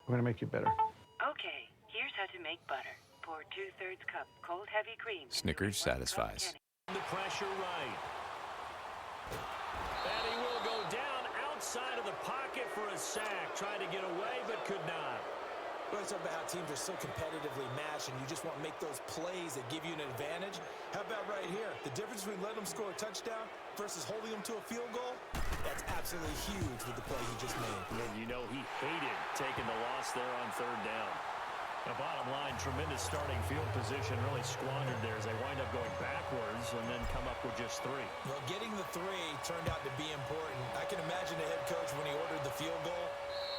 We're going to make you better. Okay, here's how to make butter. Pour 2/3 cup cold heavy cream. Snickers satisfies. The pressure right. And he will go down outside of the pocket for a sack. Tried to get away, but could not. Well, it's about how teams are so competitively matched, and you just want to make those plays that give you an advantage. How about right here? The difference between letting them score a touchdown versus holding them to a field goal, that's absolutely huge with the play he just made. And you know he hated taking the loss there on 3rd down. The bottom line, tremendous starting field position, really squandered there as they wind up going backwards and then come up with just 3. Well, getting the 3 turned out to be important. I can imagine the head coach when he ordered the field goal.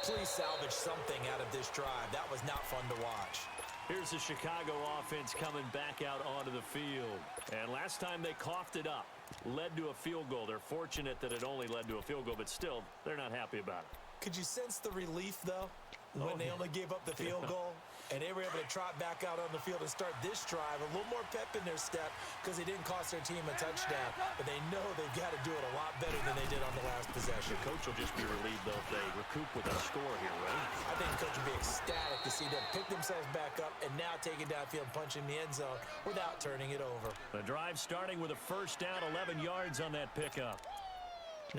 Please salvage something out of this drive. That was not fun to watch. Here's the Chicago offense coming back out onto the field. And last time they coughed it up, led to a field goal. They're fortunate that it only led to a field goal, but still, they're not happy about it. Could you sense the relief, though, when they only gave up the field goal? And they were able to trot back out on the field and start this drive. A little more pep in their step because they didn't cost their team a touchdown. But they know they've got to do it a lot better than they did on the last possession. The coach will just be relieved, though, if they recoup with a score here, right? I think the coach will be ecstatic to see them pick themselves back up and now take it downfield, punching the end zone without turning it over. The drive starting with a first down, 11 yards on that pickup.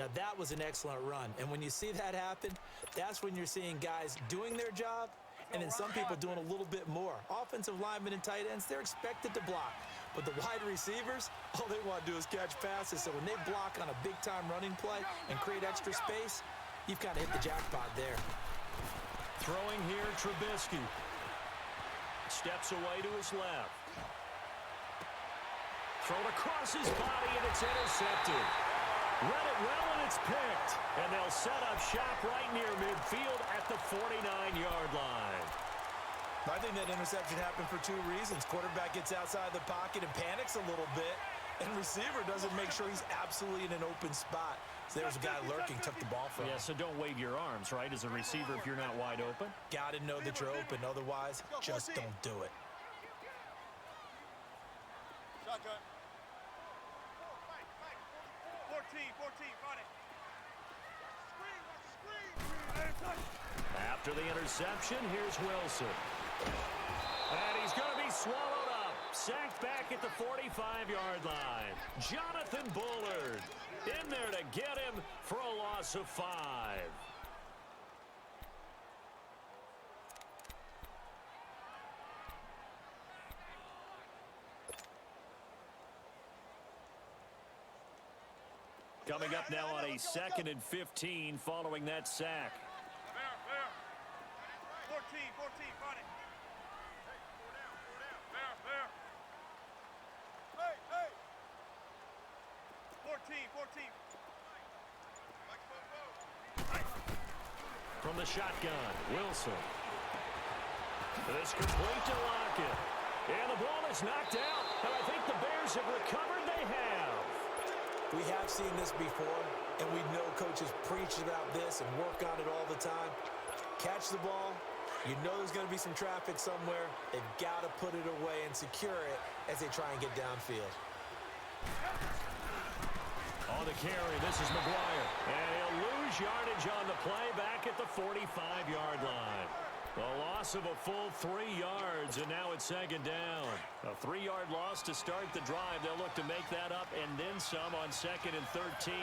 Now, that was an excellent run. And when you see that happen, that's when you're seeing guys doing their job and then some people doing a little bit more. Offensive linemen and tight ends, they're expected to block. But the wide receivers, all they want to do is catch passes. So when they block on a big-time running play and create extra space, You've kind of hit the jackpot there. Throwing here, Trubisky. Steps away to his left. Thrown across his body, and it's intercepted. Read it well, and it's picked. And they'll set up shop right near midfield at the 49-yard line. I think that interception happened for two reasons. Quarterback gets outside the pocket and panics a little bit, and receiver doesn't make sure he's absolutely in an open spot. So there's a guy lurking, took the ball from him. Yeah, so don't wave your arms, right, as a receiver if you're not wide open. Got to know that you're open. Otherwise, just don't do it. Shotgun. 14, run it. Screen. After the interception, here's Wilson. And he's going to be swallowed up. Sacked back at the 45-yard line. Jonathan Bullard in there to get him for a loss of 5. Coming up now on a 2nd and 15 following that sack. Fair. 14, run it. Fair. Hey. 14. From the shotgun, Wilson. This complete to Lockett. And the ball is knocked out. And I think the Bears have recovered. They have. We have seen this before, and we know coaches preach about this and work on it all the time. Catch the ball. You know there's going to be some traffic somewhere. They've got to put it away and secure it as they try and get downfield. On the carry, this is McGuire. And he'll lose yardage on the play back at the 45-yard line. A loss of a full 3 yards, and now it's 2nd down. A 3-yard loss to start the drive. They'll look to make that up and then some on 2nd and 13.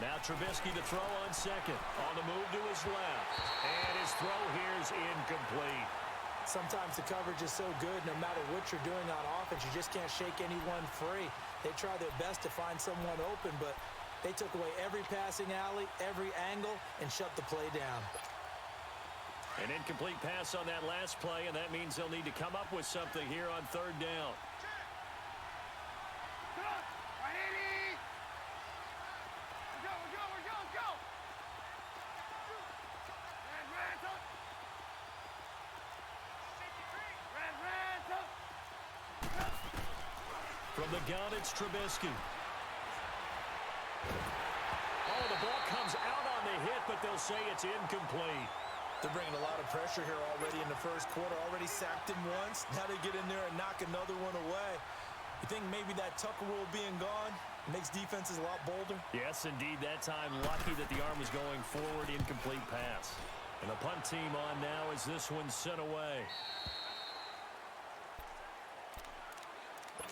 Now Trubisky to throw on 2nd. On the move to his left. And his throw here is incomplete. Sometimes the coverage is so good, no matter what you're doing on offense, you just can't shake anyone free. They try their best to find someone open, but they took away every passing alley, every angle, and shut the play down. An incomplete pass on that last play, and that means they'll need to come up with something here on 3rd down. From the gun, it's Trubisky. Oh, the ball comes out on the hit, but they'll say it's incomplete. They're bringing a lot of pressure here already in the first quarter. Already sacked him once. Now they get in there and knock another one away. You think maybe that Tucker rule being gone makes defenses a lot bolder? Yes, indeed. That time, lucky that the arm was going forward. Incomplete pass. And the punt team on now as this one's sent away.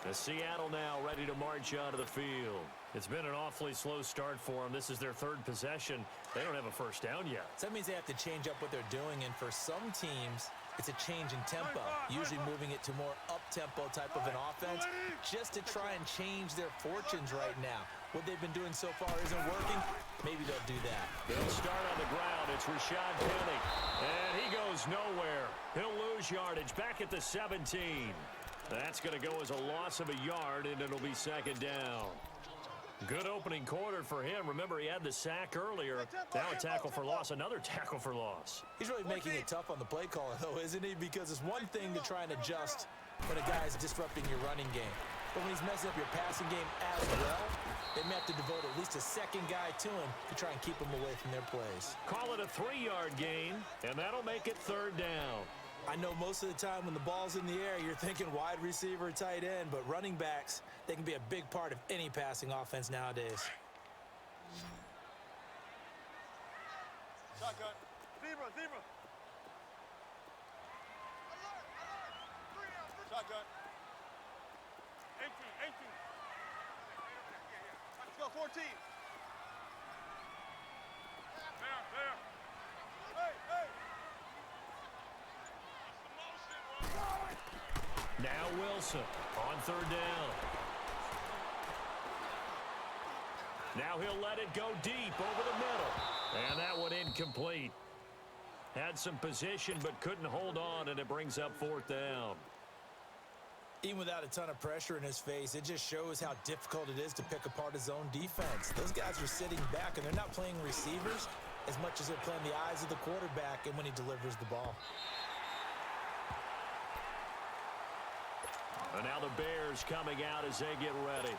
The Seattle now ready to march onto the field. It's been an awfully slow start for them. This is their 3rd possession. They don't have a first down yet. So that means they have to change up what they're doing, and for some teams, it's a change in tempo, usually moving it to more up-tempo type of an offense just to try and change their fortunes right now. What they've been doing so far isn't working. Maybe they'll do that. They'll start on the ground. It's Rashad Penny. And he goes nowhere. He'll lose yardage back at the 17. That's going to go as a loss of a yard, and it'll be 2nd down. Good opening quarter for him. Remember, he had the sack earlier. Now a tackle for loss, another tackle for loss. He's really making it tough on the play caller, though, isn't he? Because it's one thing to try and adjust when a guy is disrupting your running game. But when he's messing up your passing game as well, they may have to devote at least a second guy to him to try and keep him away from their plays. Call it a 3-yard gain, and that'll make it 3rd down. I know most of the time when the ball's in the air, you're thinking wide receiver, tight end, but running backs, they can be a big part of any passing offense nowadays. Shotgun. Zebra. Shotgun. 18. Let's go, 14. Fair. Hey. Now Wilson on third down. Now he'll let it go deep over the middle. And that one incomplete. Had some position but couldn't hold on, and it brings up fourth down. Even without a ton of pressure in his face, it just shows how difficult it is to pick apart his own defense. Those guys are sitting back, and they're not playing receivers as much as they're playing the eyes of the quarterback and when he delivers the ball. And now the Bears coming out as they get ready.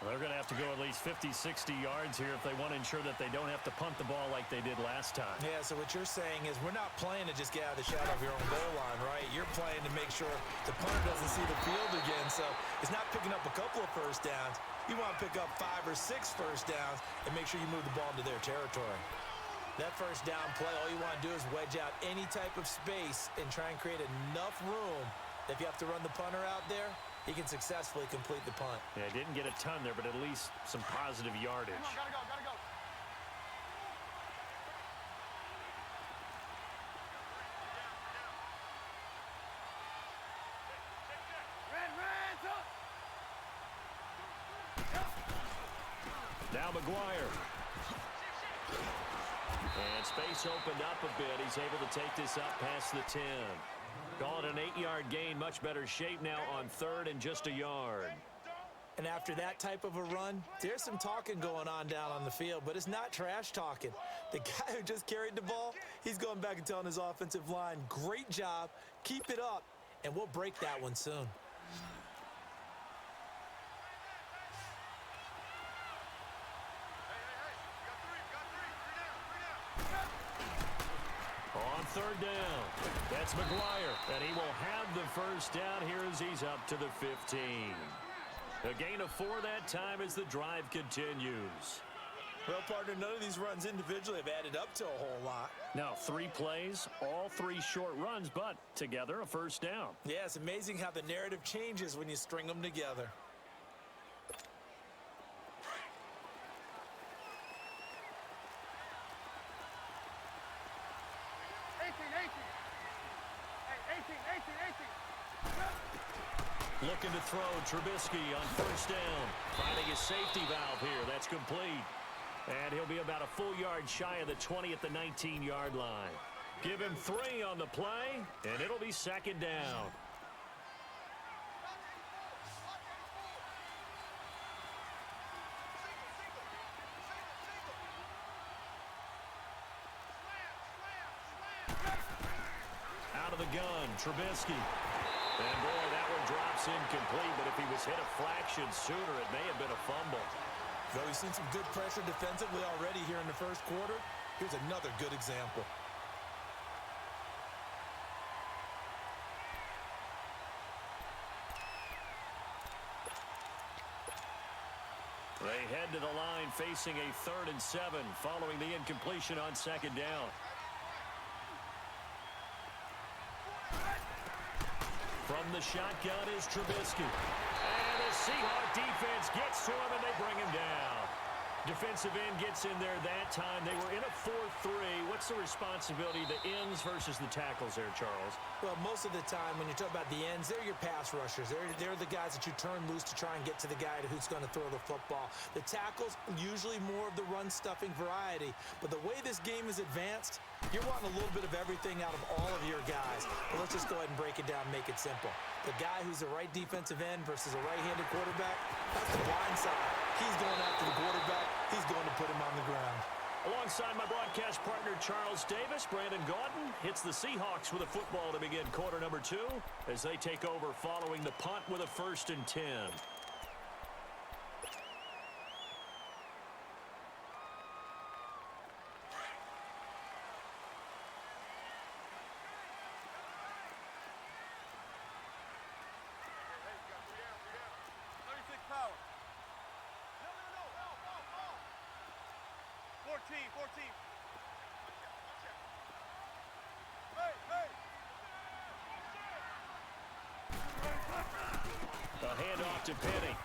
They're going to have to go at least 50, 60 yards here if they want to ensure that they don't have to punt the ball like they did last time. Yeah, so what you're saying is we're not playing to just get out of the shadow of your own goal line, right? You're playing to make sure the punter doesn't see the field again. So it's not picking up a couple of first downs. You want to pick up 5 or 6 first downs and make sure you move the ball into their territory. That first down play, all you want to do is wedge out any type of space and try and create enough room that if you have to run the punter out there, he can successfully complete the punt. Yeah, didn't get a ton there, but at least some positive yardage. Come on, gotta go. Now McGuire. And space opened up a bit. He's able to take this up past the 10. Call it an 8-yard gain. Much better shape now on third and just a yard. And after that type of a run, there's some talking going on down on the field, but it's not trash talking. The guy who just carried the ball, he's going back and telling his offensive line, great job, keep it up, and we'll break that one soon. On third down, that's McGuire, and he will have the first down here as he's up to the 15. A gain of 4 that time as the drive continues. Well, partner, none of these runs individually have added up to a whole lot. Now, 3 plays, all 3 short runs, but together a first down. Yeah, it's amazing how the narrative changes when you string them together. Looking to throw Trubisky on first down. Finding his safety valve here. That's complete. And he'll be about a full yard shy of the 20 at the 19-yard line. Give him 3 on the play, and it'll be second down. Out of the gun, Trubisky. And boy, that one drops incomplete, but if he was hit a fraction sooner, it may have been a fumble. Though we've seen some good pressure defensively already here in the first quarter, here's another good example. They head to the line facing a 3rd and 7 following the incompletion on second down. From the shotgun is Trubisky. And the Seahawk defense gets to him, and they bring him down. Defensive end gets in there that time. They were in a 4-3. What's the responsibility of the ends versus the tackles there, Charles? Well, most of the time when you talk about the ends, they're your pass rushers. They're the guys that you turn loose to try and get to the guy who's going to throw the football. The tackles, usually more of the run-stuffing variety. But the way this game is advanced, you're wanting a little bit of everything out of all of your guys. But let's just go ahead and break it down and make it simple. The guy who's the right defensive end versus a right-handed quarterback, that's the blind side. He's going after the quarterback. He's going to put him on the ground. Alongside my broadcast partner, Charles Davis, Brandon Gaudin hits the Seahawks with a football to begin quarter number 2 as they take over following the punt with a 1st and 10. A handoff to Penny.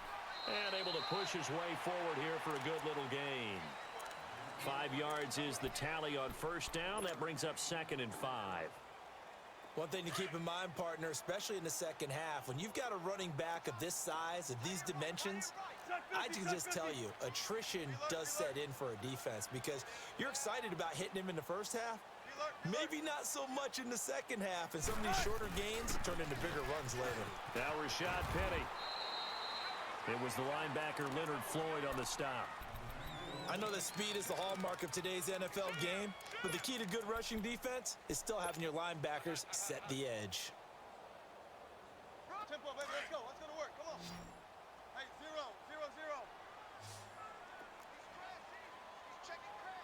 And able to push his way forward here for a good little gain. 5 yards is the tally on first down. That brings up 2nd and 5. One thing to keep in mind, partner, especially in the second half, when you've got a running back of this size, of these dimensions, I can just tell you, attrition does set in for a defense because you're excited about hitting him in the first half. Maybe not so much in the second half, and some of these shorter gains turn into bigger runs later. Now Rashad Penny. It was the linebacker Leonard Floyd on the stop. I know that speed is the hallmark of today's NFL game, but the key to good rushing defense is still having your linebackers set the edge. Tempo, baby, let's go. Let's go to work. Come on. Hey, 0, 0, 0.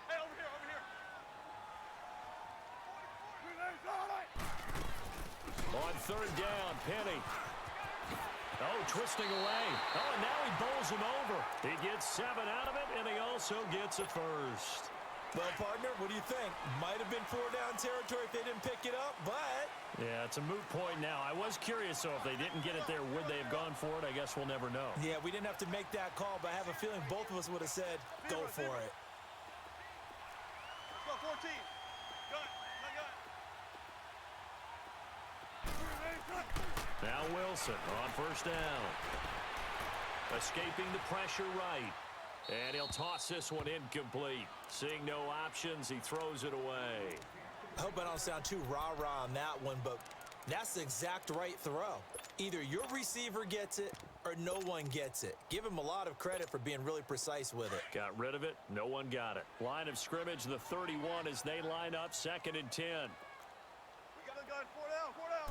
Hey, over here, over here. On third down, Penny. Oh, twisting away. Oh, and now he bowls him over. He gets 7 out of it, and he also gets a first. Well, partner, what do you think? Might have been 4-down territory if they didn't pick it up, but... Yeah, it's a moot point now. I was curious, so if they didn't get it there, would they have gone for it? I guess we'll never know. Yeah, we didn't have to make that call, but I have a feeling both of us would have said, go for it. Let's go, 14. Gun. Now Wilson on first down. Escaping the pressure right. And he'll toss this one incomplete. Seeing no options, he throws it away. I hope I don't sound too rah-rah on that one, but that's the exact right throw. Either your receiver gets it or no one gets it. Give him a lot of credit for being really precise with it. Got rid of it. No one got it. Line of scrimmage, the 31 as they line up 2nd and 10. We got a gun. 4 down, 4 down.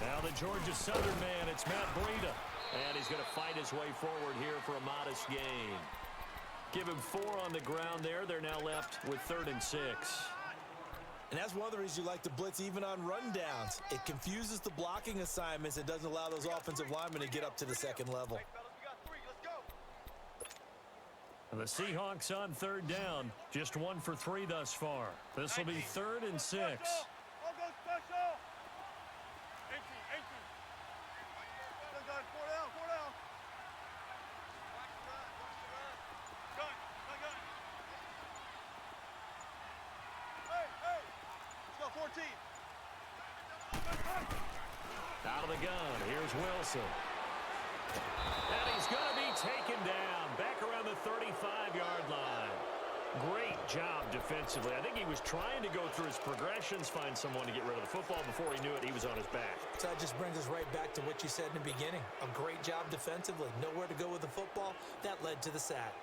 Now the Georgia Southern man, it's Matt Breida. And he's going to fight his way forward here for a modest gain. Give him 4 on the ground there. They're now left with 3rd and 6. And that's one of the reasons you like to blitz even on rundowns. It confuses the blocking assignments and doesn't allow those offensive linemen to get up to the second level. Hey, fellas, we got 3. Let's go. And the Seahawks on 3rd down. Just 1 for 3 thus far. This will be 3rd and 6. I'll go special. 18. Good gun. 4 down, 4 down. Gun. Hey. Let's go, 14. Out of the gun, here's Wilson. And he's going to be taken down back around the 35-yard line. Great job defensively. I think he was trying to go through his progressions, find someone to get rid of the football. Before he knew it, he was on his back. So that just brings us right back to what you said in the beginning. A great job defensively. Nowhere to go with the football. That led to the sack.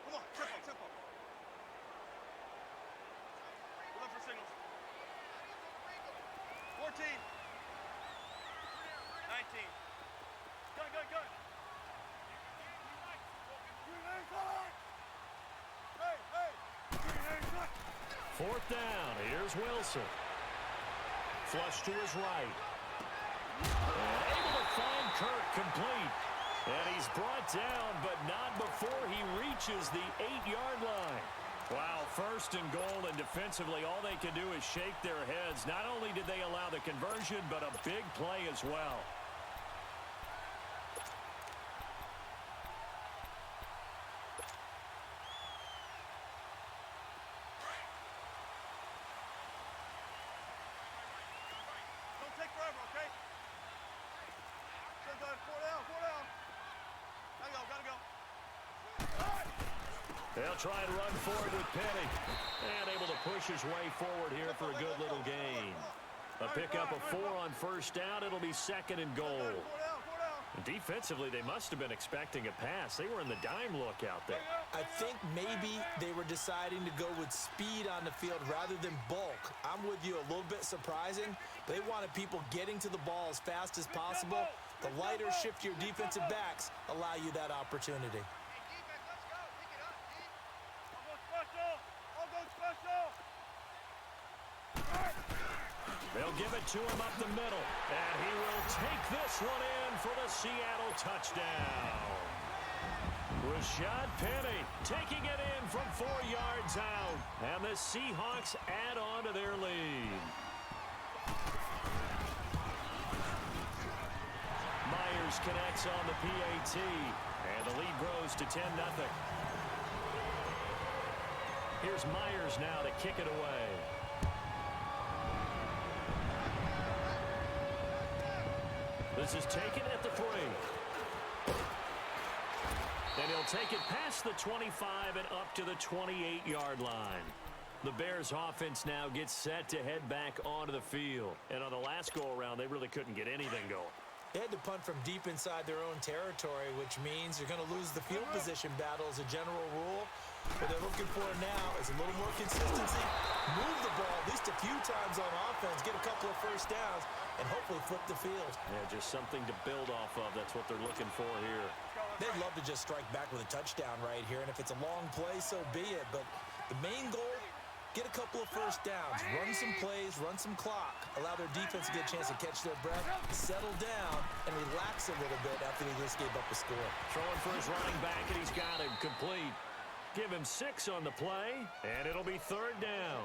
Come on, tempo. We're looking for signals. 14. 19. Gun. Hey. 4th down, here's Wilson. Flush to his right. And able to find Kirk complete. And he's brought down, but not before he reaches the 8-yard line. Wow, 1st and goal, and defensively, all they can do is shake their heads. Not only did they allow the conversion, but a big play as well. Don't take forever, okay? Good gun. 4 down. Gotta go. They'll try and run forward with Penny. And able to push his way forward here for a good little gain. A pickup of 4 on first down. It'll be 2nd and goal. 4 down. Defensively, they must have been expecting a pass. They were in the dime look out there. I think maybe they were deciding to go with speed on the field rather than bulk. I'm with you, a little bit surprising. They wanted people getting to the ball as fast as possible. The lighter, shiftier defensive backs allow you that opportunity. I'll go special. They'll give it to him up the middle. And he will take this one in for the Seattle touchdown. Rashad Penny taking it in from 4 yards out. And the Seahawks add on to their lead. Myers connects on the PAT. And the lead grows to 10-0. Here's Myers now to kick it away. This is taken at the 3. And he'll take it past the 25 and up to the 28-yard line. The Bears offense now gets set to head back onto the field. And on the last go-around, they really couldn't get anything going. They had to punt from deep inside their own territory, which means you're going to lose the field position battle as a general rule. What they're looking for now is a little more consistency. Move the ball at least a few times on offense, get a couple of first downs, and hopefully flip the field. Yeah, just something to build off of. That's what they're looking for here. They'd love to just strike back with a touchdown right here, and if it's a long play, so be it. But the main goal, get a couple of first downs, run some plays, run some clock, allow their defense to get a chance to catch their breath, settle down, and relax a little bit after they just gave up a score. Throwing for his running back, and he's got him complete. Give him 6 on the play, and it'll be 3rd down.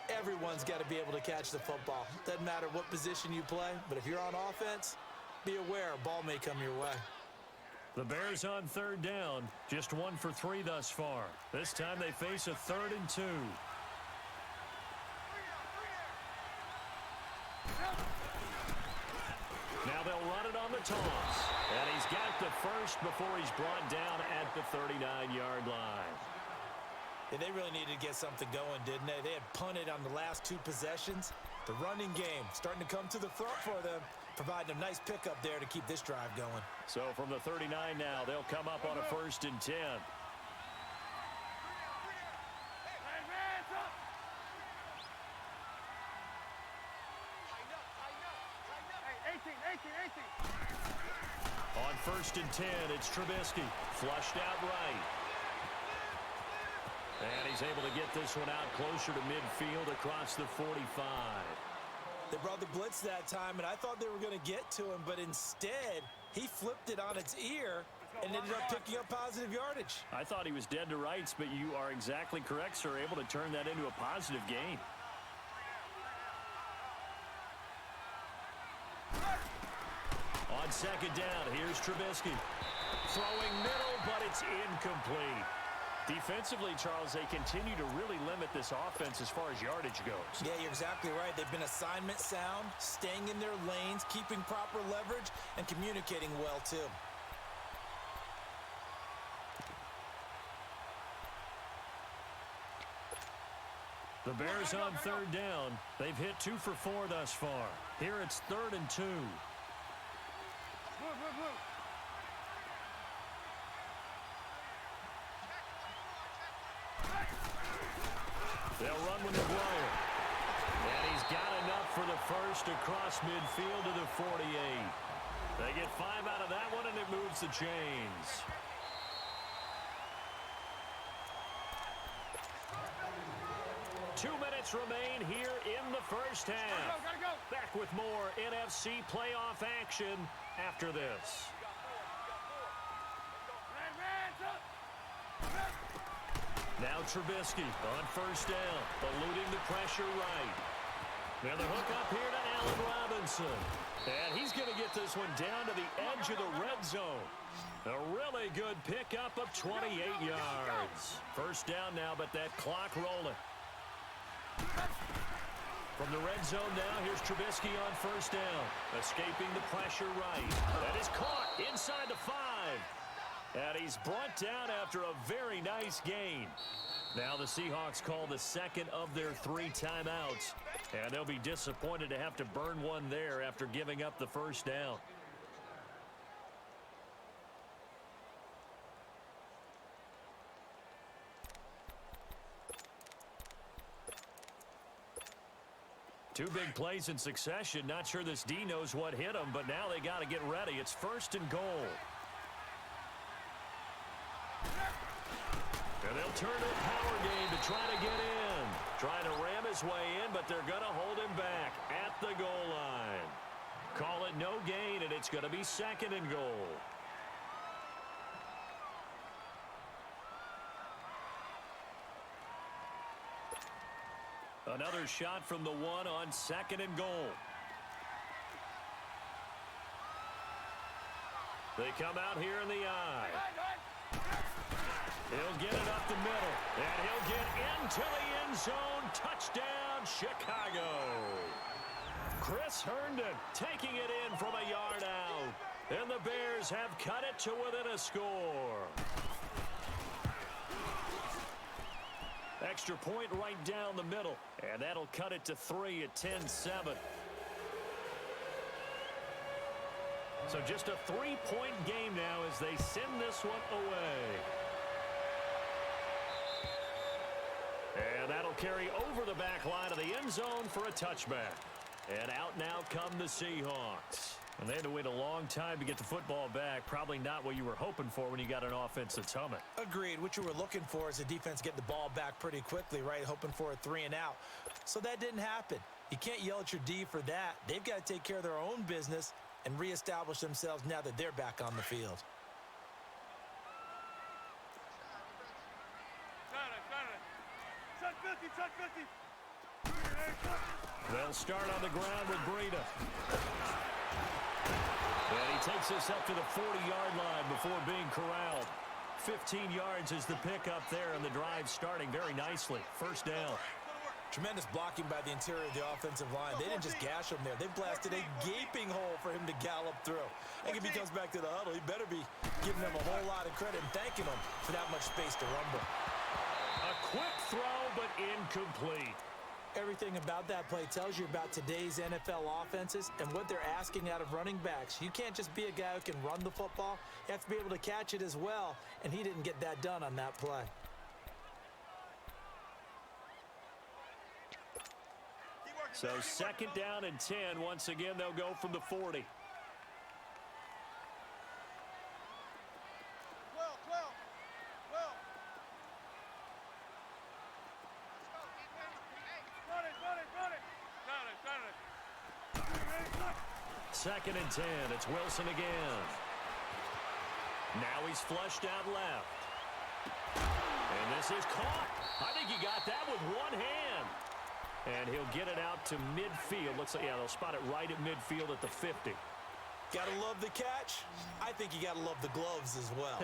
Everyone's got to be able to catch the football. Doesn't matter what position you play, but if you're on offense, be aware a ball may come your way. The Bears on 3rd down, just 1 for 3 thus far. This time they face a 3rd and 2. Now they'll run it on the toss. And he's got the first before he's brought down at the 39-yard line. Yeah, they really needed to get something going, didn't they? They had punted on the last 2 possessions. The running game starting to come to the front for them, providing a nice pickup there to keep this drive going. So from the 39 now, they'll come up on a 1st and 10. On 1st and 10, it's Trubisky. Flushed out right. And he's able to get this one out closer to midfield across the 45. They brought the blitz that time, and I thought they were going to get to him, but instead, he flipped it on its ear and ended up picking up positive yardage. I thought he was dead to rights, but you are exactly correct, sir. Able to turn that into a positive gain. On 2nd down, here's Trubisky. Throwing middle, but it's incomplete. Defensively, Charles, they continue to really limit this offense as far as yardage goes. Yeah, you're exactly right. They've been assignment sound, staying in their lanes, keeping proper leverage, and communicating well, too. The Bears on 3rd down. They've hit 2 for 4 thus far. Here it's 3rd and 2. They'll run with McGuire. And he's got enough for the first across midfield to the 48. They get 5 out of that one, and it moves the chains. Two minutes remain here in the first half. Gotta go. Back with more NFC playoff action after this. Now Trubisky on 1st down, eluding the pressure right. Now the hook up here to Allen Robinson. And he's going to get this one down to the edge of the red zone. A really good pickup of 28 yards. 1st down now, but that clock rolling. From the red zone now, here's Trubisky on 1st down. Escaping the pressure right. That is caught inside the 5. And he's brought down after a very nice gain. Now the Seahawks call the 2nd of their 3 timeouts. And they'll be disappointed to have to burn one there after giving up the 1st down. Two big plays in succession. Not sure this D knows what hit him, but now they got to get ready. It's 1st and goal. And they'll turn to a power game to try to get in. Trying to ram his way in, but they're going to hold him back at the goal line. Call it no gain, and it's going to be 2nd and goal. Another shot from the 1 on 2nd and goal. They come out here in the eye. He'll get it up the middle, and he'll get into the end zone. Touchdown, Chicago. Chris Herndon taking it in from a yard out. Bears have cut it to within a score. Extra point right down the middle, and that'll cut it to 3 at 10-7. So just a 3-point game now as they send this one away. And that'll carry over the back line of the end zone for a touchback. And out now come the Seahawks. And they had to wait a long time to get the football back. Probably not what you were hoping for when you got an offense that's humming. Agreed. What you were looking for is the defense getting the ball back pretty quickly, right? Hoping for a 3 and out. So that didn't happen. You can't yell at your D for that. They've got to take care of their own business and reestablish themselves now that they're back on the field. They'll start on the ground with Breida. And he takes this up to the 40-yard line before being corralled. 15 yards is the pickup there, and the drive starting very nicely. First down. Tremendous blocking by the interior of the offensive line. They didn't just gash him there. They blasted a gaping hole for him to gallop through. I think if he comes back to the huddle, he better be giving them a whole lot of credit and thanking them for that much space to rumble. A quick throw, but incomplete. Everything about that play tells you about today's NFL offenses and what they're asking out of running backs. You can't just be a guy who can run the football. You have to be able to catch it as well, and he didn't get that done on that play. So second down and 10. Once again, they'll go from the 40. 12. Run it. Second and 10. It's Wilson again. Now he's flushed out left. And this is caught. I think he got that with one hand. And he'll get it out to midfield. Looks like, yeah, they'll spot it right at midfield at the 50. Gotta love the catch. I think you gotta love the gloves as well.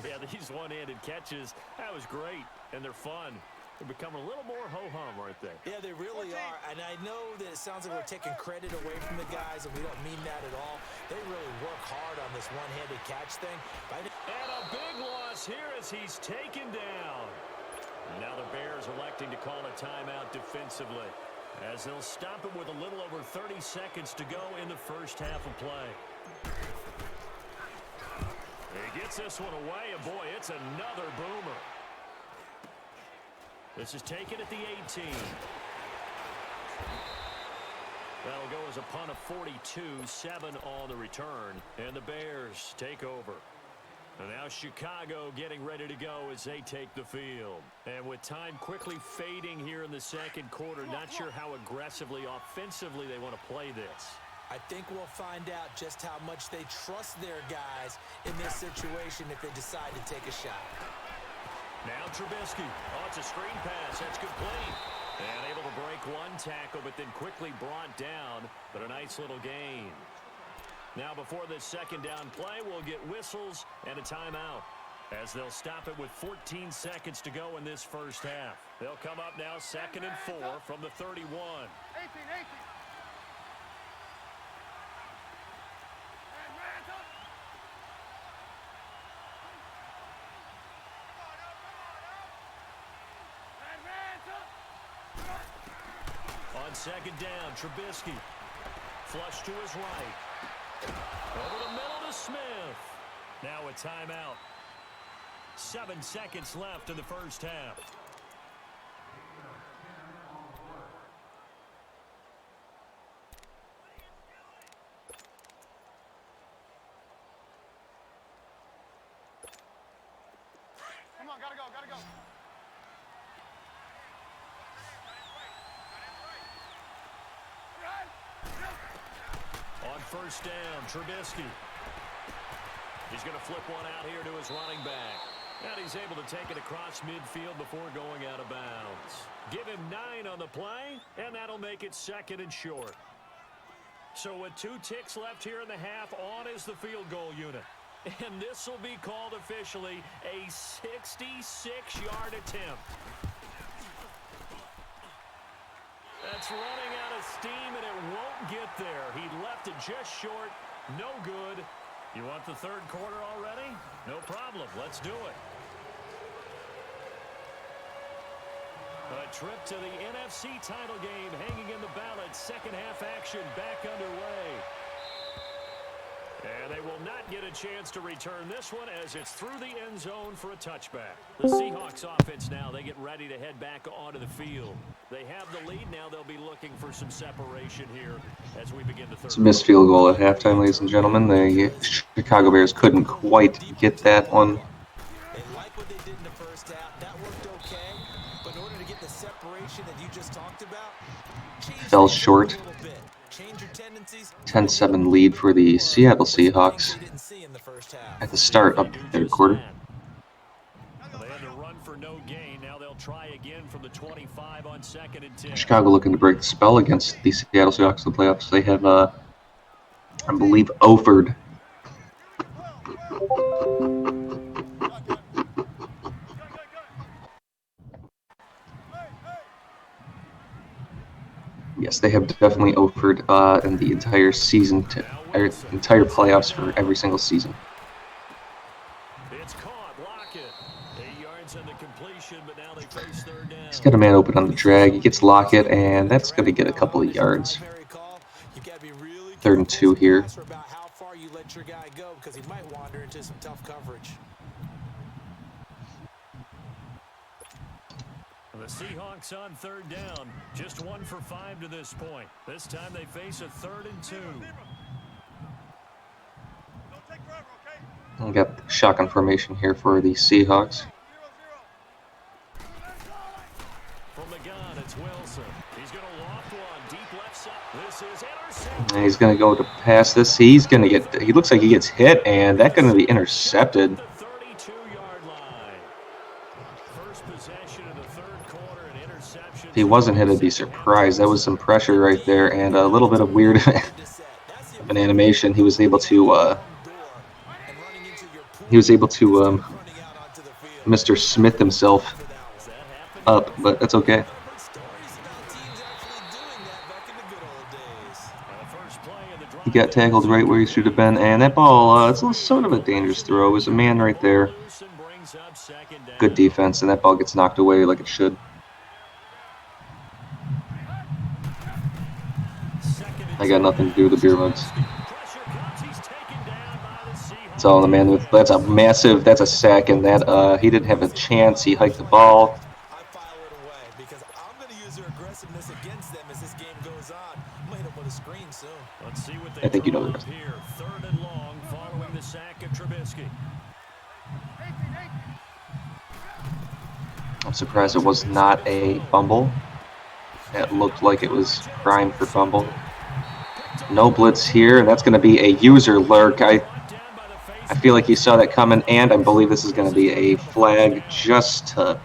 Yeah, these one-handed catches, that was great. And they're fun. They're becoming a little more ho-hum, aren't they? Yeah, they really are. And I know that it sounds like we're taking credit away from the guys, and we don't mean that at all. They really work hard on this one-handed catch thing. And a big loss here as he's taken down. Now the Bears electing to call a timeout defensively, as they'll stop it with a little over 30 seconds to go in the first half of play. He gets this one away, and boy, it's another boomer. This is taken at the 18. That'll go as a punt of 42, 7 on the return, and the Bears take over. And now Chicago getting ready to go as they take the field. And with time quickly fading here in the second quarter, not sure how aggressively, offensively they want to play this. I think we'll find out just how much they trust their guys in this situation if they decide to take a shot. Now Trubisky. Oh, it's a screen pass. That's complete. And able to break one tackle, but then quickly brought down. But a nice little gain. Now before this second down play, we'll get whistles and a timeout, as they'll stop it with 14 seconds to go in this first half. They'll come up now 2nd and 4 from the 31. 18. On second down, Trubisky. Flush to his right. Over the middle to Smith. Now a timeout. 7 seconds left in the first half. Come on, gotta go. On first down, Trubisky. He's going to flip one out here to his running back. And he's able to take it across midfield before going out of bounds. Give him 9 on the play, and that'll make it 2nd and short. So with 2 ticks left here in the half, on is the field goal unit. And this will be called officially a 66-yard attempt. That's running out of steam, and it won't get there. He left it just short. No good. You want the third quarter already? No problem. Let's do it. A trip to the NFC title game hanging in the balance. Second half action back underway. And they will not get a chance to return this one as it's through the end zone for a touchback. The Seahawks offense now, they get ready to head back onto the field. They have the lead. Now they'll be looking for some separation here as we begin the third. It's a missed field goal at halftime, ladies and gentlemen. The Chicago Bears couldn't quite get that one. They like what they did in the first half. That worked okay. But in order to get the separation that you just talked about, Fell short. 10-7 lead for the Seattle Seahawks at the start of the third quarter. They had to run for no gain. Now they'll try again from the 25 on 2nd and 10. Chicago looking to break the spell against the Seattle Seahawks in the playoffs. They have, I believe, offered. Yes, they have definitely offered in the entire season, entire playoffs for every single season. It's caught. Lockett. 8 yards in the completion, but now they face third down. He's got a man open on the drag. He gets Lockett, and that's going to get a couple of yards. 3rd and 2 here. How far you let your guy go because he might wander into some tough coverage. The Seahawks on 3rd down. Just 1 for 5 to this point. This time they face a 3rd and 2. We got the shotgun formation here for the Seahawks. From the gun, it's Wilson. He's going to loft one deep left side. This is intercepted. And he's going to go to pass this. He's going to get. He looks like he gets hit, and that's going to be intercepted. If he wasn't hit, I'd be surprised. That was some pressure right there, and a little bit of weird of an animation. He was able to. Mr. Smith himself up, but that's okay. He got tackled right where he should have been, and that ball, it's sort of a dangerous throw. There's a man right there. Good defense, and that ball gets knocked away like it should. I got nothing to do with the beer mugs. It's all in the man. That's a massive. That's a sack, and that he didn't have a chance. He hiked the ball. I file it away because I'm going to use their aggressiveness against them as this game goes on. I'm going to hit them with a screen soon. Let's see what they I think you know the rest. here. 3rd and long following the sack of Trubisky. I'm surprised it was not a fumble. It looked like it was primed for fumble. No blitz here, and that's going to be a user lurk. I feel like you saw that coming, and I believe this is going to be a flag just to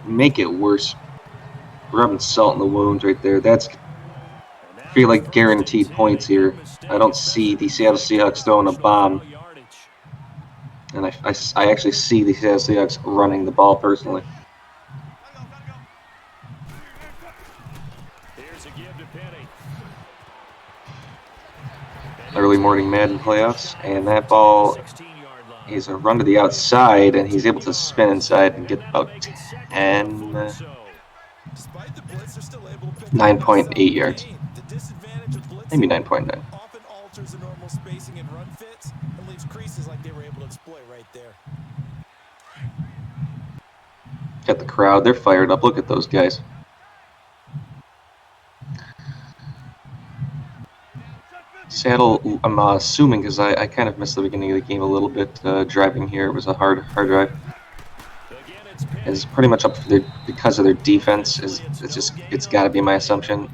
make it worse. Rubbing salt in the wound right there. I feel like guaranteed points here. I don't see the Seattle Seahawks throwing a bomb. And I actually see the Seattle Seahawks running the ball personally. Early morning Madden playoffs, and that ball is a run to the outside, and he's able to spin inside and get about 9.8 yards. Maybe 9.9. Often alters the normal spacing and run fits and leaves creases like they were able to exploit right there. Got the crowd, they're fired up. Look at those guys. Seattle, I'm assuming, because I kind of missed the beginning of the game a little bit. Driving here, it was a hard drive. It's pretty much up for because of their defense. It's got to be my assumption.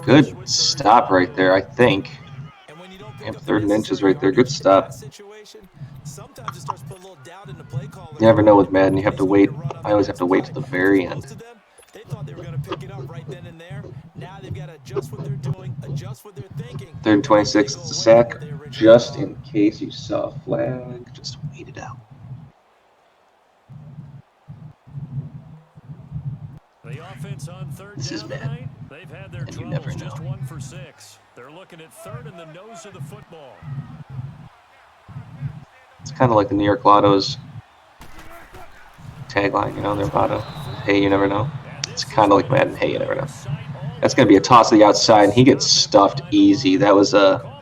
Good stop right there, I think. Yep, 3rd and inches right there. Good stop. You never know with Madden. You have to wait. I always have to wait to the very end. They thought they were going to pick it up right then and there. Now they've got to adjust what they're doing, adjust what they're thinking. 3rd and 26. It's a sack. Just in case you saw a flag, just wait it out. The offense on 3rd This is down bad. tonight. They've had their And you never troubles, know. just 1 for 6. They're looking at 3rd and the nose of the football. It's kind of like the New York Lotto's tagline, you know, their motto. Hey, you never know. It's kind of like Madden. Hey, you never know. That's going to be a toss to the outside, and he gets stuffed easy. That was a,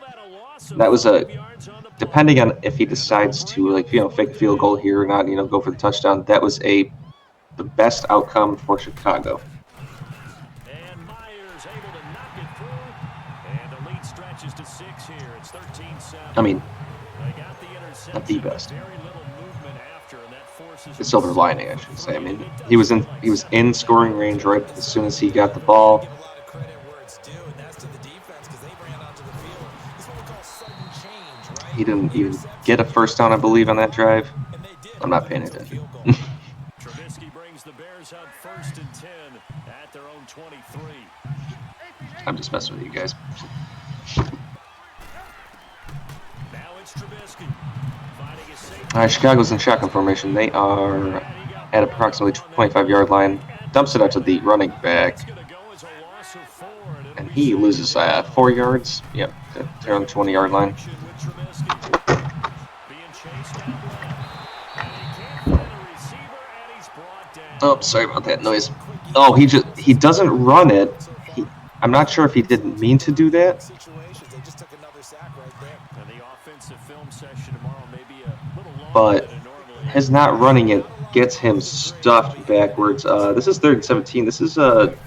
depending on if he decides to, like, you know, fake a field goal here or not, you know, go for the touchdown. That was the best outcome for Chicago. And Myers able to knock it through. And the lead stretches to 6 here. It's 13-7. I mean, They got the interception, not the best. very little movement after, and that forces The silver lining, I should say. I mean, he was in scoring range right as soon as he got the ball. He didn't even get a first down, I believe, on that drive. I'm not paying attention. Trubisky brings the Bears up 1st and 10 at their own 23. I'm just messing with you guys. Now it's Trubisky. Finding his safety. All right, Chicago's in shotgun formation. They are at approximately 25-yard line. Dumps it out to the running back. And he loses 4 yards. Yep, they're on the 20-yard line. Oh, sorry about that noise. Oh, he doesn't run it. I'm not sure if he didn't mean to do that. But his not running it gets him stuffed backwards. This is 3rd and 17. This is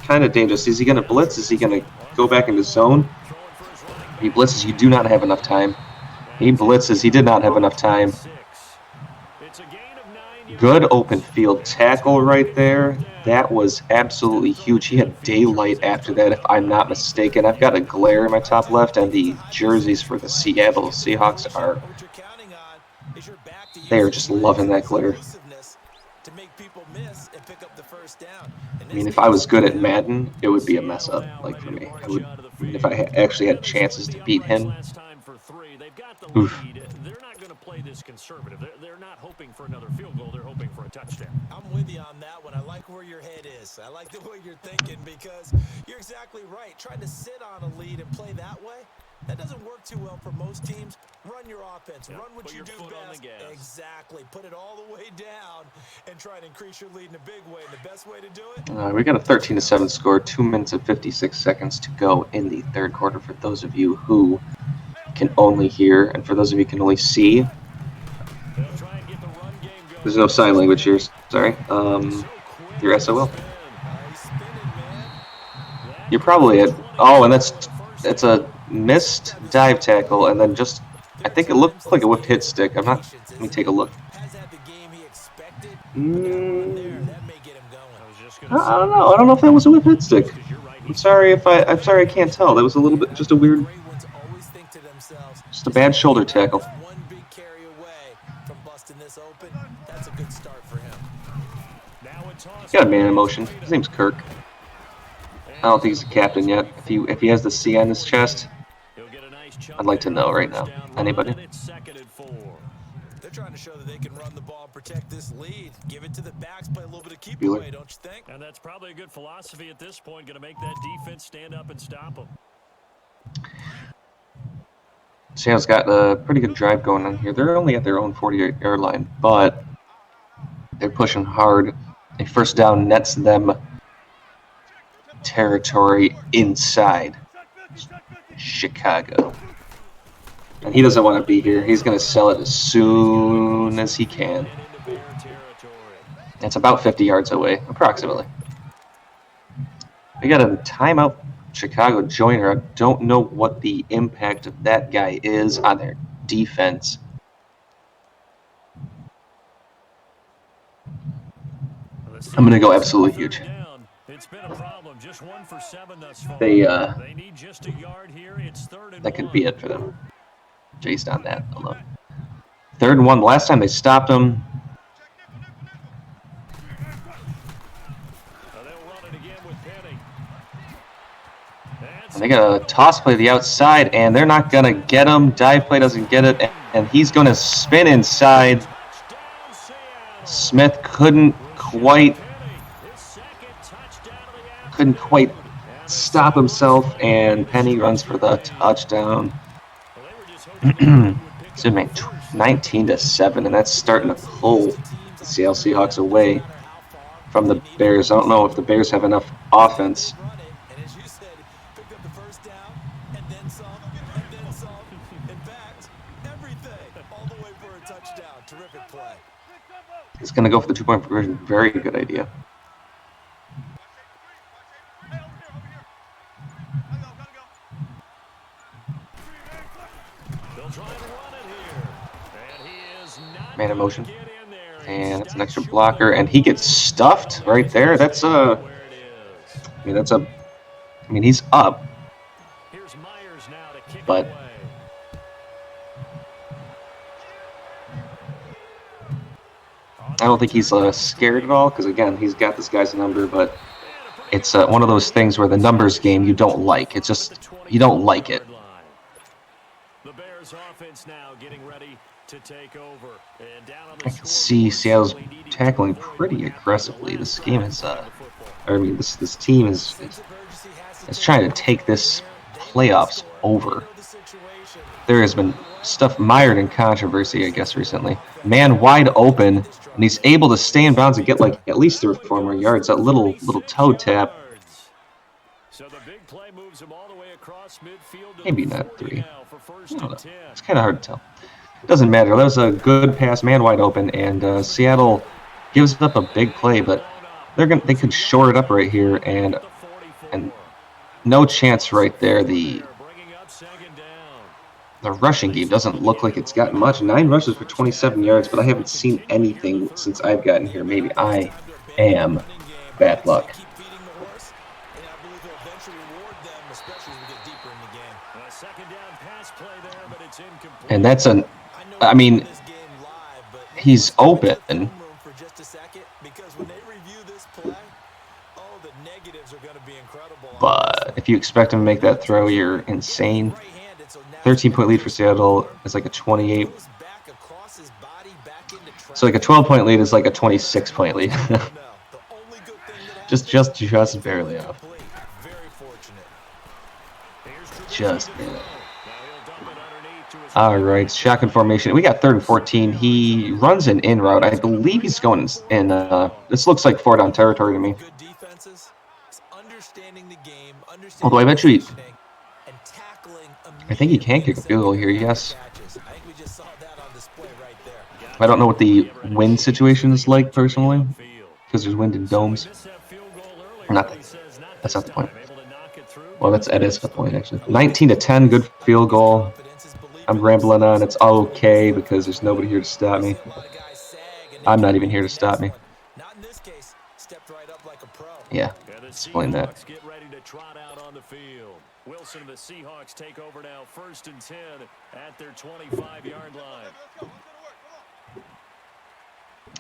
kind of dangerous. Is he going to blitz? Is he going to go back into zone? If he blitzes, you do not have enough time. He blitzes. He did not have enough time. Good open field tackle right there. That was absolutely huge. He had daylight after that, if I'm not mistaken. I've got a glare in my top left, and the jerseys for the Seattle Seahawks they are just loving that glare. I mean, if I was good at Madden, it would be a mess up, like for me. If I actually had chances to beat him. Oof. They're not going to play this conservative. They're not hoping for another field goal. They're hoping for a touchdown. I'm with you on that one. I like where your head is. I like the way you're thinking because you're exactly right. Trying to sit on a lead and play that way, that doesn't work too well for most teams. Run your offense. Run what you do best. Exactly. Put it all the way down and try to increase your lead in a big way. And the best way to do it? We got a 13-7 score. 2 minutes and 56 seconds to go in the third quarter for those of you who can only hear, and for those of you who can only see. There's no sign language here. Sorry. You're SOL. You're probably at. Oh, and that's a missed dive tackle, and then just. I think it looked like a whipped hit stick. I'm not. Let me take a look. I don't know. I don't know if that was a whipped hit stick. I'm sorry I can't tell. That was a little bit just a weird. Just a bad shoulder tackle. He's got a man in motion. His name's Kirk. I don't think he's a captain yet. If he has the C on his chest, I'd like to know right now. Anybody? They're trying to show that they can run the ball and protect this lead. Give it to the backs, play a little bit of keep away, don't you think? And that's probably a good philosophy at this point. Going to make that defense stand up and stop them. Seattle's got a pretty good drive going on here. They're only at their own 48-yard line, but they're pushing hard. A first down nets them territory inside Chicago. And he doesn't want to be here. He's going to sell it as soon as he can. It's about 50 yards away, approximately. We got a timeout. Chicago joiner. I don't know what the impact of that guy is on their defense. I'm going to go absolutely huge. They need just a yard here. It's 3rd and that could be it for them. Based on that alone. 3rd and 1. The last time they stopped him. And they got a toss play to the outside, and they're not going to get him. Dive play doesn't get it, and he's going to spin inside. Smith couldn't quite stop himself, and Penny runs for the touchdown. Excuse me. 19-7, and that's starting to pull the Seattle Seahawks away from the Bears. I don't know if the Bears have enough offense. And as you said, picked up the first down, and then some, and then some. In fact, everything, all the way for a touchdown. Terrific play. He's going to go for the 2-point conversion. Very good idea. Hey, over here. Gotta go. They'll try and run it here. And he is not Man in gonna motion. get in there. And that's an extra Stopped blocker, short. and he gets stuffed right there. That's Where it is. He's up, Here's Myers now to kick it but away. I don't think he's scared at all because, again, he's got this guy's number, but it's one of those things where the numbers game you don't like. It's just, you don't like it. The Bears offense now getting ready to take over. And down on the I can see Seattle's tackling pretty aggressively. This game is, this team is trying to take this playoffs over. There has been stuff mired in controversy, I guess, recently. Man wide open, and he's able to stay in bounds and get like at least 3 or 4 more yards. That little toe tap. So the big play moves him all the way across midfield. Maybe not 3. I don't know. It's kind of hard to tell. It doesn't matter. That was a good pass, man wide open, and Seattle gives up a big play, but they could short it up right here, and no chance right there. The rushing game doesn't look like it's gotten much. 9 rushes for 27 yards, but I haven't seen anything since I've gotten here. Maybe I am bad luck. And that's he's open. But if you expect him to make that throw, you're insane. 13-point lead for Seattle is like a 28. So like a 12-point lead is like a 26-point lead. just barely off. Just barely. All right, shotgun formation. We got 3rd and 14. He runs an in route. I believe he's going in. This looks like 4-down territory to me. Although I think he can kick a field goal here, yes. I don't know what the wind situation is like personally, because there's wind in domes. That's not the point. Well, that is the point, actually. 19-10, good field goal. I'm rambling on. It's okay because there's nobody here to stop me. I'm not even here to stop me. Yeah, explain that. Wilson and the Seahawks take over now, 1st and 10 at their 25-yard line.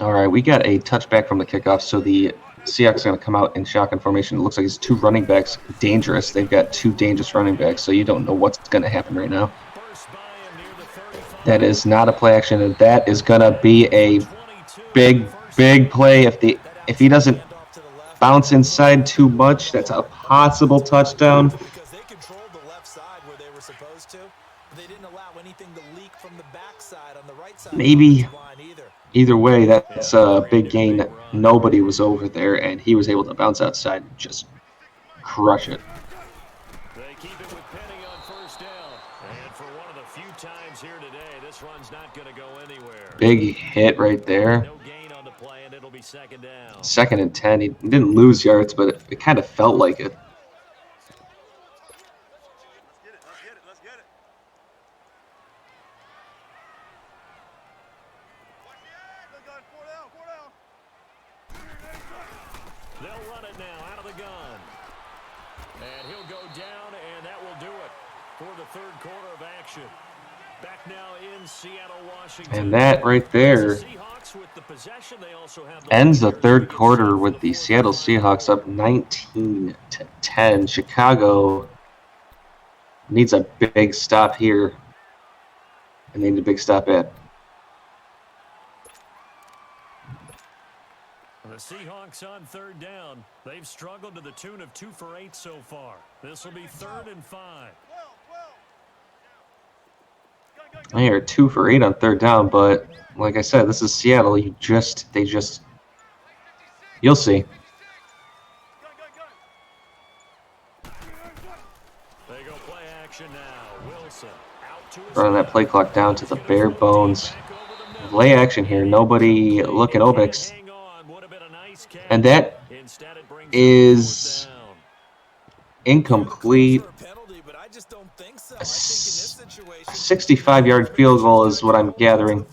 All right, we got a touchback from the kickoff, so the Seahawks are going to come out in shotgun formation. It looks like it's 2 running backs dangerous. They've got 2 dangerous running backs, so you don't know what's going to happen right now. That is not a play action, and that is going to be a big play. If he doesn't bounce inside too much, that's a possible touchdown. Maybe. Either way, that's a big gain. Nobody was over there, and he was able to bounce outside and just crush it. They keep it with Penny on 1st down. And for one of the few times here today, this run's not going to go anywhere. Big hit right there. No gain on the play, and it'll be 2nd down. 2nd and 10. He didn't lose yards, but it kind of felt like it. Let's get it. They'll run it now out of the gun. And he'll go down, and that will do it for the 3rd quarter of action. Back now in Seattle, Washington. And that right there ends the 3rd quarter with the Seattle Seahawks up 19-10. Chicago needs a big stop here. And they need a big stop at. The Seahawks on 3rd down. They've struggled to the tune of 2 for 8 so far. This will be 3rd and 5. They are 2 for 8 on third down, but like I said, this is Seattle. You'll see. They go play action now. Wilson out to his Running that play clock down to the bare bones. Play action here. Nobody looking open. And that is incomplete. A 65-yard field goal is what I'm gathering.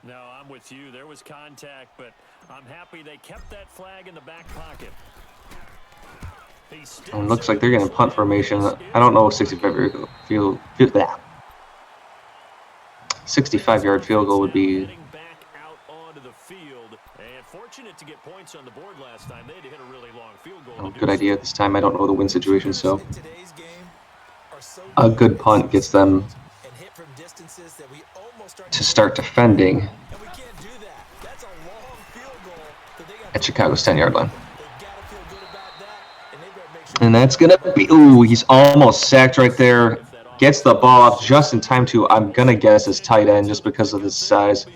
No, I'm with you. There was contact, but I'm happy they kept that flag in the back pocket. And it looks like they're getting punt formation. I don't know 65-yard field. 65-yard field goal would be. Fortunate to get points on the board last time. They had to hit a really long field goal. Good idea at this time. I don't know the win situation, so a good punt gets them to start defending at Chicago's 10-yard line. And that's going to be, ooh, he's almost sacked right there. Gets the ball off just in time to, I'm going to guess, his tight end just because of his size.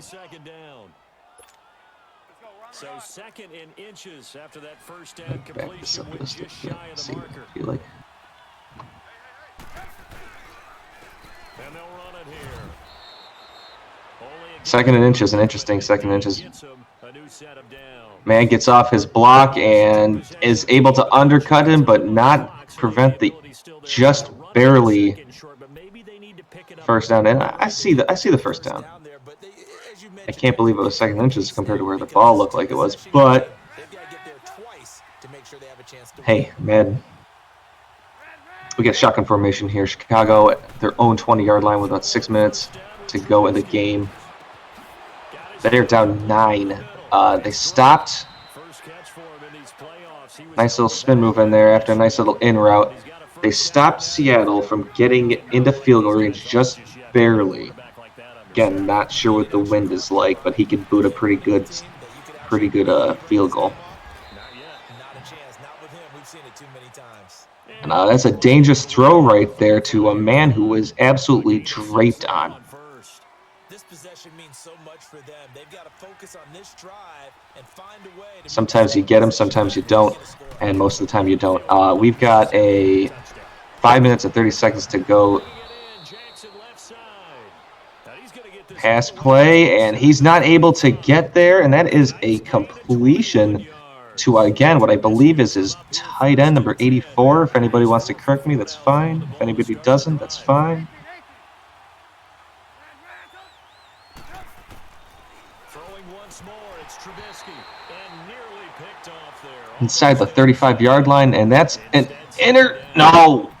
So second in inches after that first down completion with just shy of the marker. And they'll run it here. Second and inches, an interesting second inches. Man gets off his block and is able to undercut him, but not prevent the just barely first down. And I see the first down. I can't believe it was second inches compared to where the ball looked like it was. But hey, man, we get shotgun formation here. Chicago at their own 20-yard line with about 6 minutes to go in the game. They're down 9. They stopped. Nice little spin move in there after a nice little in route. They stopped Seattle from getting into field goal range just barely. Again, not sure what the wind is like, but he could boot a pretty good field goal. And that's a dangerous throw right there to a man who was absolutely draped on. Sometimes you get him, sometimes you don't, and most of the time you don't. We've got a 5 minutes and 30 seconds to go. Pass play, and he's not able to get there, and that is a completion to, again, what I believe is his tight end, number 84. If anybody wants to correct me, that's fine. If anybody doesn't, that's fine. Inside the 35-yard line, and that's an no.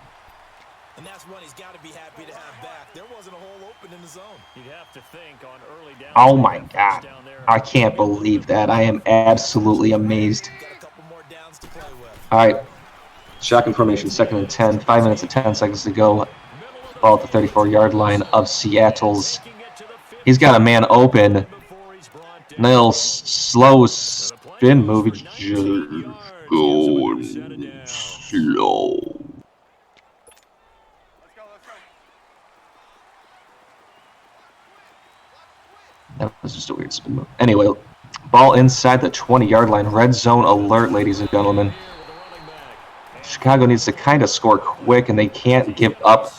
And that's one he's got to be happy to have back. There wasn't a hole open in the zone. You'd have to think on early down. Oh my God. I can't believe that. I am absolutely amazed. All right. Shotgun formation, 2nd and 10. 5 minutes and 10 seconds to go. Ball at the 34-yard line of Seattle's. He's got a man open. Little slow spin move. He's just going slow. That was just a weird spin move. Anyway, ball inside the 20-yard line. Red zone alert, ladies and gentlemen. Chicago needs to kind of score quick, and they can't give up.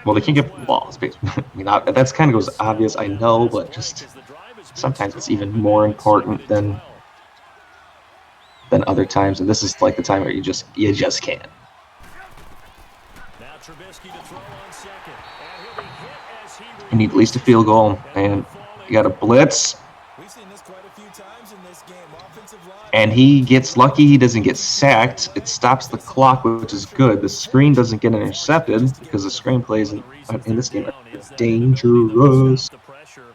Well, they can't get balls. I mean, that's kind of goes obvious, I know, but just sometimes it's even more important than other times, and this is like the time where you just can't. You need at least a field goal, and you got a blitz. And he gets lucky. He doesn't get sacked. It stops the clock, which is good. The screen doesn't get intercepted because the screen plays in this game are dangerous.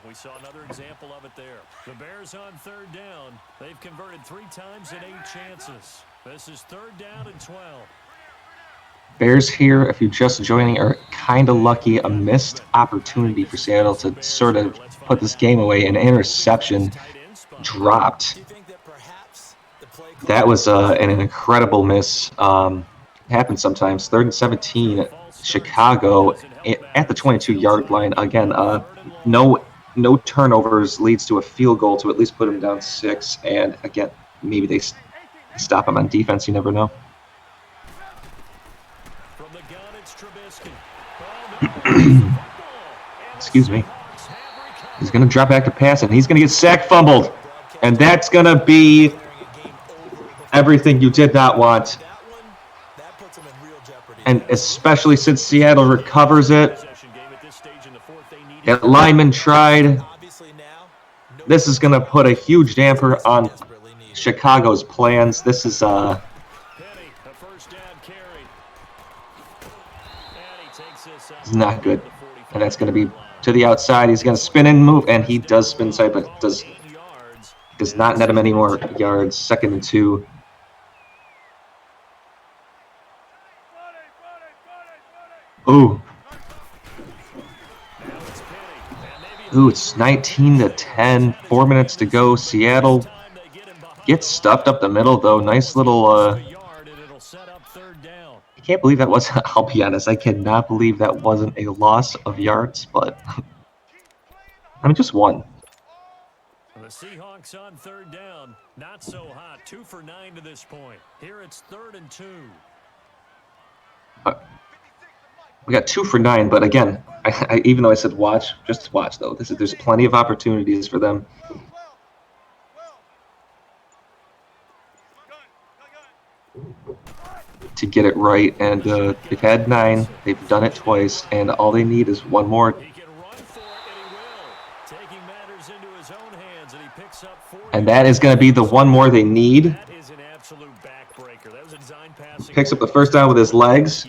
We saw another example of it there. The Bears on 3rd down. They've converted 3 times in 8 chances. This is 3rd down and 12. Bears here, if you're just joining, are kind of lucky. A missed opportunity for Seattle to sort of put this game away. An interception dropped. That was an incredible miss. Happens sometimes. 3rd and 17, Chicago at the 22-yard line. Again, no turnovers leads to a field goal to at least put them down 6. And again, maybe they stop them on defense. You never know. From the gun, it's Trubisky. Oh, Excuse me. He's going to drop back to pass, and he's going to get sack fumbled. And that's going to be everything you did not want. And especially since Seattle recovers it. That lineman tried. This is going to put a huge damper on Chicago's plans. This is not good. And that's going to be to the outside. He's going to spin and move, and he does spin inside, but does not net him any more yards. 2nd and 2. Ooh. Ooh, it's 19-10. 4 minutes to go. Seattle gets stuffed up the middle, though. Nice little... I can't believe that wasn't... I'll be honest. I cannot believe that wasn't a loss of yards, but... I mean, just one. The Seahawks on 3rd down. Not so hot. 2 for 9 to this point. Here it's 3rd and 2. We got 2 for 9, but again, I even though I said watch, just watch though. There's plenty of opportunities for them to get it right, and they've had 9. They've done it twice, and all they need is one more. And that is going to be the one more they need. Picks up the first down with his legs.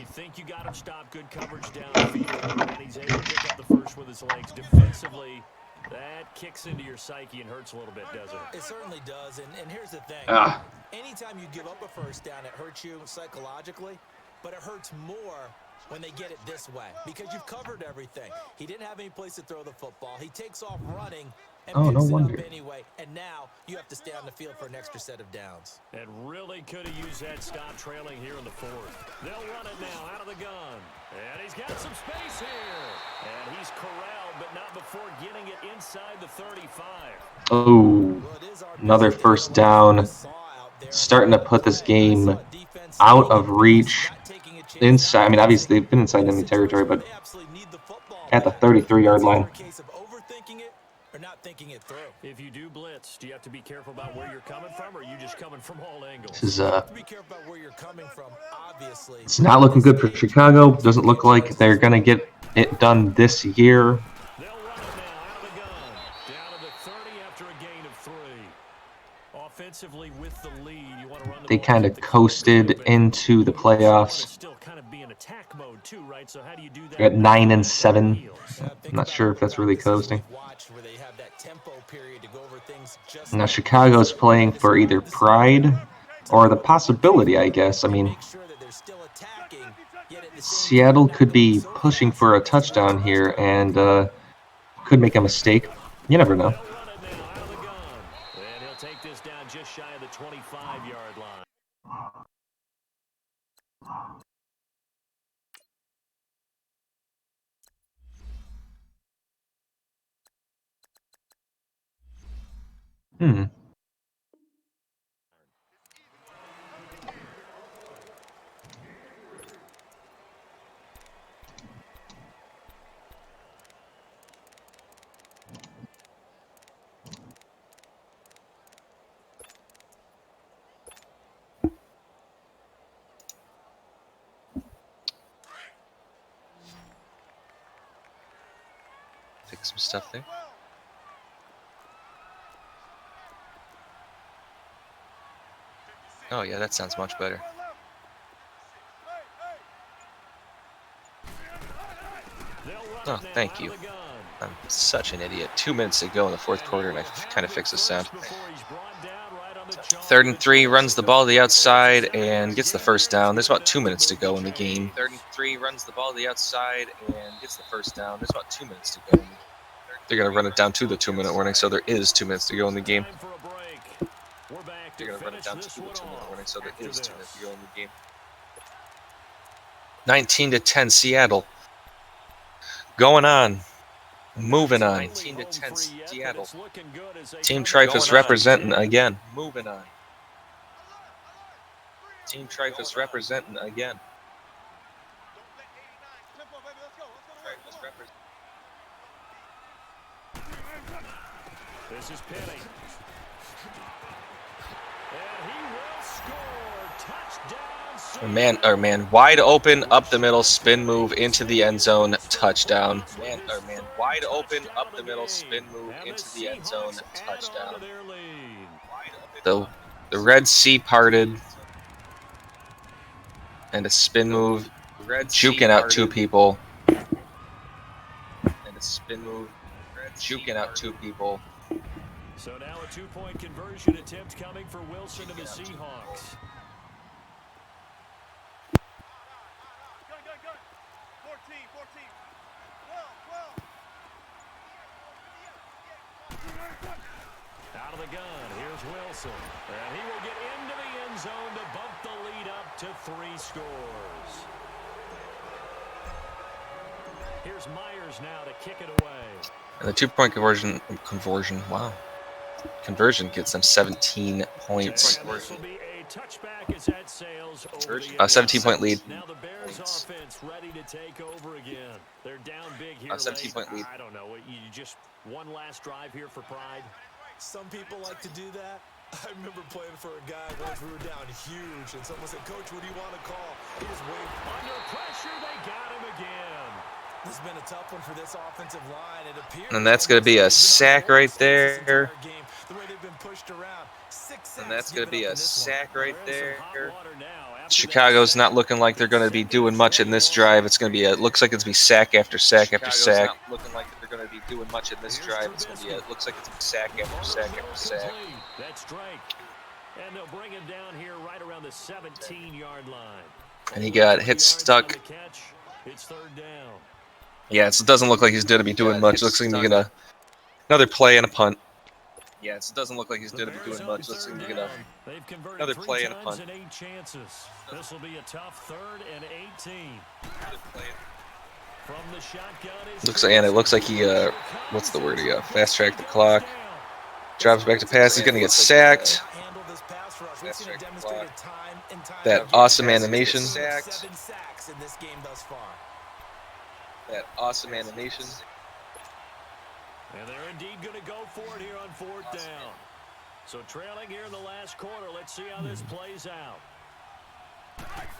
Good coverage downfield, and he's able to pick up the first with his legs. Defensively, that kicks into your psyche and hurts a little bit, doesn't it? It certainly does, and here's the thing. Anytime you give up a first down, it hurts you psychologically, but it hurts more when they get it this way because you've covered everything. He didn't have any place to throw the football. He takes off running and picks it up anyway, and now you have to stay on the field for an extra set of downs. And really could have used that stop trailing here in the 4th. They'll run it now out of the gun. And he's got some space here. And he's corralled, but not before getting it inside the 35. Oh, another first down. Starting to put this game out of reach. Inside, I mean, obviously they've been inside enemy territory, but at the 33-yard line. If you do blitz, do you have to be careful about where you're coming from, or are you just coming from all angles? This is it's not looking good for Chicago. Doesn't look like they're gonna get it done this year. They'll run it now out of the gun, down to the 30 after a gain of 3. Offensively with the lead, you want to run the they kind of coasted into the playoffs. Still kind of be in attack mode too, right? So how do you do that? They're at 9-7. I'm not sure if that's really coasting. Now Chicago's playing for either pride or the possibility, I guess. I mean, Seattle could be pushing for a touchdown here and could make a mistake. You never know. And he'll take this down just shy of the 25-yard line. Fix some stuff there. Oh yeah, that sounds much better. Oh, thank you. I'm such an idiot. 2 minutes to go in the 4th quarter, and I kind of fixed the sound. 3rd and 3, runs the ball to the outside and gets the first down. There's about 2 minutes to go in the game. 3rd and 3, runs the ball to the outside and gets the first down. There's about 2 minutes to go. They're going to run it down to the 2-minute warning, so there is 2 minutes to go in the game. We're back You're going to run it down to Finish this 2 one minute warning, so there after is 2 this. minutes to go in the game. 19-10 Seattle. Going on. Moving on. 19-10 Seattle. Team Trifus representing again. Moving on. Team Trifus representing again. Tempo, baby, let's go. Trifus representing. This is Penny. And he will score. Touchdown. Man, wide open, up the middle, spin move into the end zone, touchdown. Man, wide open, up the middle, spin move into the end zone, touchdown. The Red Sea parted, and a spin move, juking out 2 people. And a spin move, juking out 2 people. So now a 2-point conversion attempt coming for Wilson and the Seahawks. Gun. 14. 12. Out of the gun, here's Wilson. And he will get into the end zone to bump the lead up to 3 scores. Here's Myers now to kick it away. And the 2-point conversion, wow. Conversion gets them 17 points. This will be a touchback as that sails over the 17-point lead. Now the Bears offense ready to take over again. They're down big here. 17-point lead. I don't know. You just one last drive here for pride. Some people like to do that. I remember playing for a guy once we were down huge, and someone said, "Coach, what do you want to call?" He just waved. Under pressure, they got him again. This has been a tough one for this offensive line. It appears. And that's going to be a sack right there. The way they've been pushed around. 6 sacks. And that's going to be a sack right there. Chicago's Chicago's not looking like they're going to be doing much in this drive. It's going to be looks like it's going to be sack after sack after sack. Not looking like they're going to be doing much in this drive. It's going to be looks like it's sack after sack after sack. That's Drake. And they'll bring him down here right around the 17-yard line. And he got hit stuck. It's 3rd down. Yeah, it doesn't look like he's going to be doing much. It looks like he's going to another play and a punt. Yeah, it doesn't look like he's going to be doing much. Looks like he's going to another play and a punt. This will be a tough 3rd and 18. From the shotgun it looks like he what's the word? He fast tracked the clock. Drops back to pass. He's going to get sacked. Fast track the clock. That awesome animation. That awesome animation. And they're indeed going to go for it here on 4th down. So trailing here in the last quarter. Let's see how this plays out.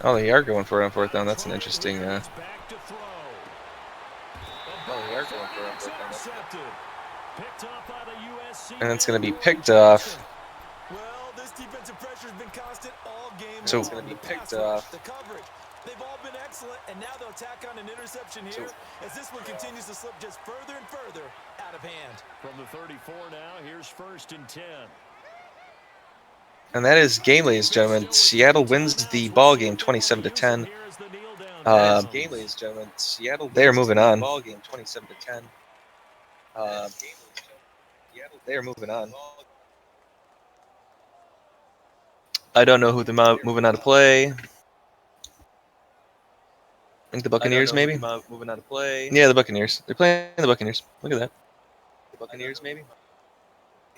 Oh, they are going for it on 4th down. That's an interesting. Back to throw. Oh, they are going for it on 4th down. Picked off by the USC. And it's going to be picked off. Well, this defensive pressure has been constant all game. So it's going to be picked off. The coverage. They've all been excellent, and now they'll tack on an interception here as this one continues to slip just further and further out of hand. From the 34 now, here's 1st and 10. And that is game, ladies and gentlemen. Seattle wins the ball game 27-10. Game, ladies and gentlemen. Seattle. They are moving on. Ball game 27-10. They are moving on. I don't know who they're moving out to play. I think the Buccaneers, maybe? Moving out of play. Yeah, the Buccaneers. They're playing the Buccaneers. Look at that. The Buccaneers, maybe?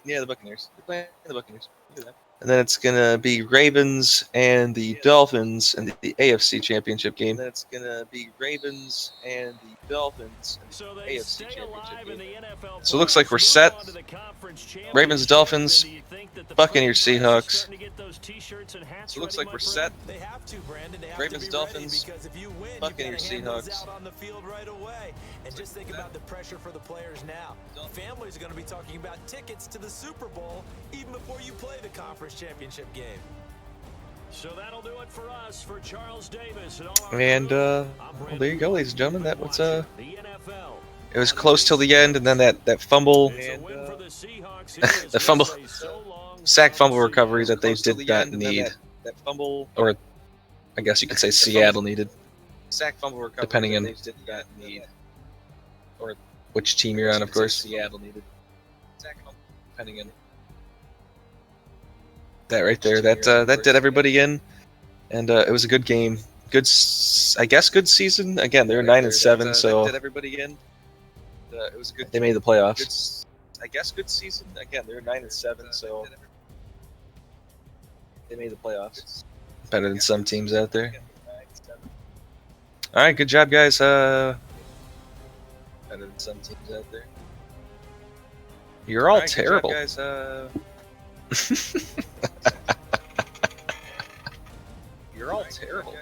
Yeah, the Buccaneers. They're playing the Buccaneers. Look at that. And then it's going to be Ravens and the Dolphins in the AFC Championship game. And then it's going to be Ravens and the Dolphins in the AFC Championship game. So it looks like we're set. Ravens, Dolphins, Buccaneers, Seahawks. So it looks like we're set. They have to, Brandon. They have Ravens, to be ready Dolphins, because if you win, Buccaneers, you gotta hand this Seahawks. out on the field right away. And just think about the pressure for the players now. Families are going to be talking about tickets to the Super Bowl even before you play the conference championship game. So that'll do it for us, for Charles Davis and all our And well, there you go, ladies and gentlemen. That was it was close till the end, and then that fumble, the fumble, sack fumble recovery that they did not need. That fumble, or I guess you could say Seattle needed. Sack fumble recovery, depending on or which team you're on, of course. Seattle needed. Sack fumble, depending on That right there, that did everybody in, and it was a good game. I guess good season. Again, they're 9-7, so that did everybody in. It was a good. They made the playoffs. I guess good season. Again, they're 9-7, so they made the playoffs. Better than some teams out there. All right, good job, guys. Better than some teams out there. You're all terrible. Good job, guys. You're all terrible.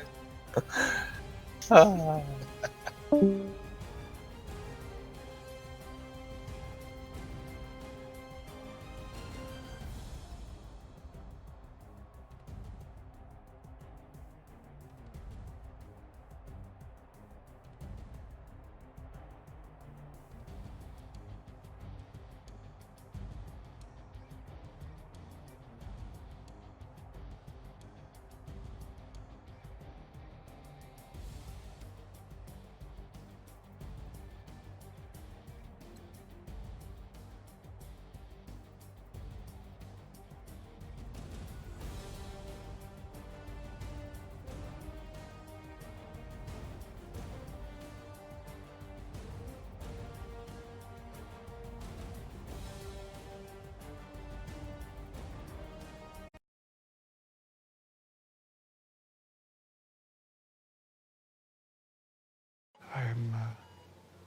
I'm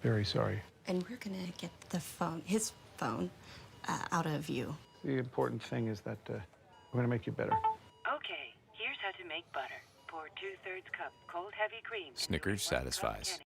very sorry. And we're gonna get the phone, his phone, out of you. The important thing is that we're going to make you better. Okay, here's how to make butter. Pour 2/3 cup cold heavy cream. Snickers satisfies.